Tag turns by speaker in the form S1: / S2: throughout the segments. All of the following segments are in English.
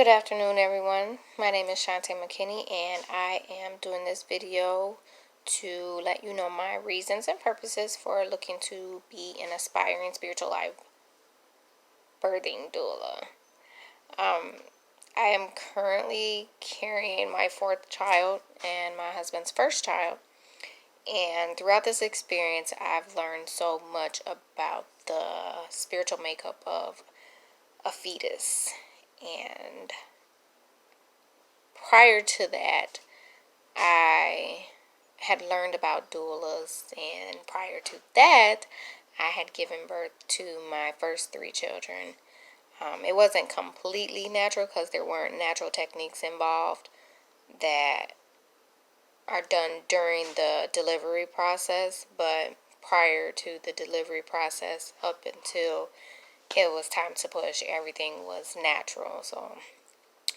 S1: Good afternoon, everyone. My name is Shantae McKinney, and I am doing this video to let you know my reasons and purposes for looking to be an aspiring spiritual life birthing doula. I am currently carrying my fourth child and my husband's first child, and throughout this experience, I've learned so much about the spiritual makeup of a fetus. And prior to that, I had learned about doulas, and prior to that, I had given birth to my first three children. It wasn't completely natural because there weren't natural techniques involved that are done during the delivery process, but prior to the delivery process, up until it was time to push, everything was natural. So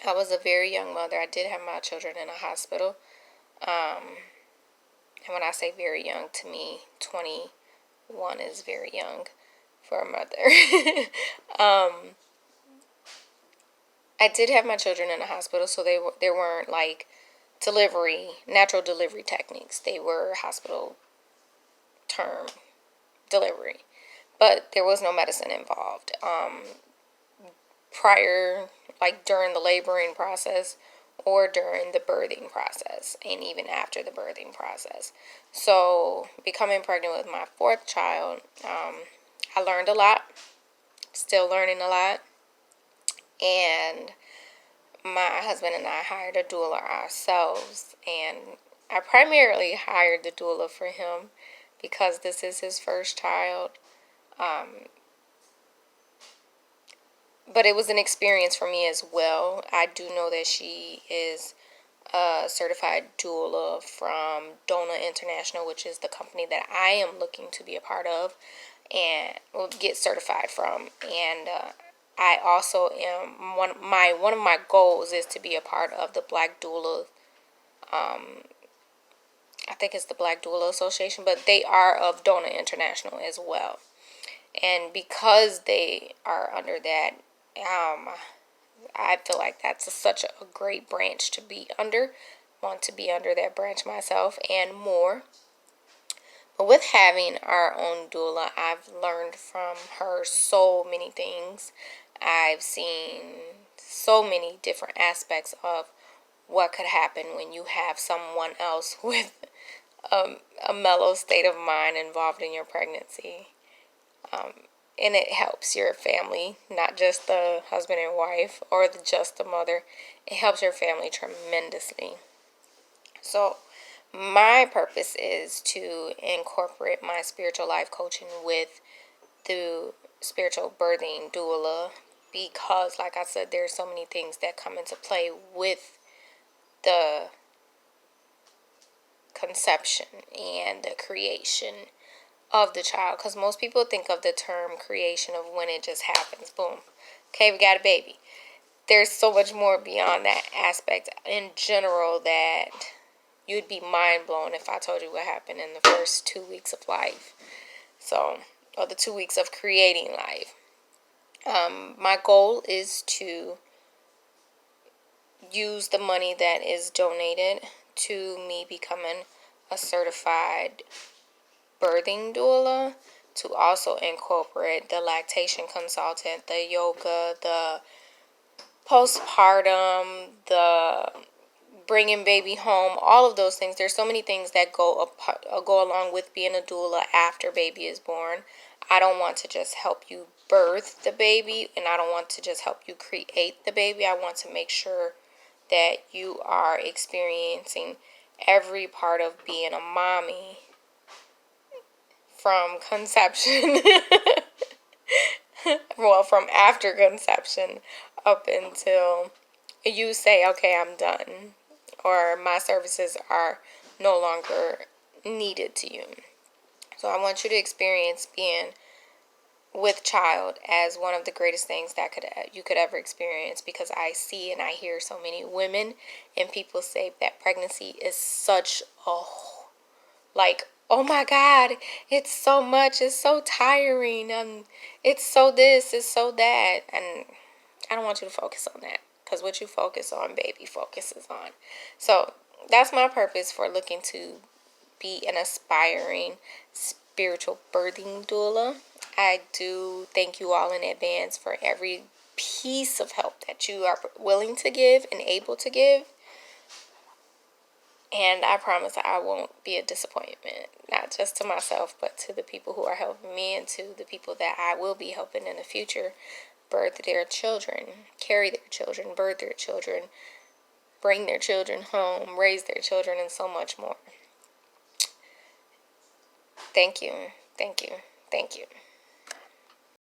S1: I was a very young mother. I did have my children in a hospital. And when I say very young, to me, 21 is very young for a mother. I did have my children in a hospital, so there weren't like natural delivery techniques. They were hospital term delivery, but there was no medicine involved. Prior, like during the laboring process or during the birthing process, and even after the birthing process. So becoming pregnant with my fourth child, I learned a lot, still learning a lot, and my husband and I hired a doula ourselves, and I primarily hired the doula for him because this is his first child. But it was an experience for me as well. I do know that she is a certified doula from Doula International, which is the company that I am looking to be a part of and will get certified from. And I also am one of my goals is to be a part of the Black Doula. I think it's the Black Doula Association, but they are of Doula International as well. And because they are under that, I feel like that's such a great branch to be under. I want to be under that branch myself and more. But with having our own doula, I've learned from her so many things. I've seen so many different aspects of what could happen when you have someone else with a mellow state of mind involved in your pregnancy. And it helps your family, not just the husband and wife or just the mother. It helps your family tremendously. So my purpose is to incorporate my spiritual life coaching with the spiritual birthing doula because, like I said, there's so many things that come into play with the conception and the creation of the child, because most people think of the term creation of when it just happens, boom, okay, we got a baby. There's so much more beyond that aspect in general that you'd be mind blown if I told you what happened in the first 2 weeks of life, or the 2 weeks of creating life. My goal is to use the money that is donated to me becoming a certified birthing doula to also incorporate the lactation consultant, the yoga, the postpartum, the bringing baby home, all of those things. There's so many things that go along with being a doula after baby is born. I don't want to just help you birth the baby, and I don't want to just help you create the baby. I want to make sure that you are experiencing every part of being a mommy from conception, well, from after conception up until you say, okay, I'm done, or my services are no longer needed to you. So I want you to experience being with child as one of the greatest things that you could ever experience, because I see and I hear so many women and people say that pregnancy is such a, like, oh my God, it's so much, it's so tiring, it's so this, it's so that. And I don't want you to focus on that, because what you focus on, baby focuses on. So that's my purpose for looking to be an aspiring spiritual birthing doula. I do thank you all in advance for every piece of help that you are willing to give and able to give. And I promise I won't be a disappointment, not just to myself, but to the people who are helping me and to the people that I will be helping in the future birth their children, carry their children, birth their children, bring their children home, raise their children, and so much more. Thank you, thank you, thank you.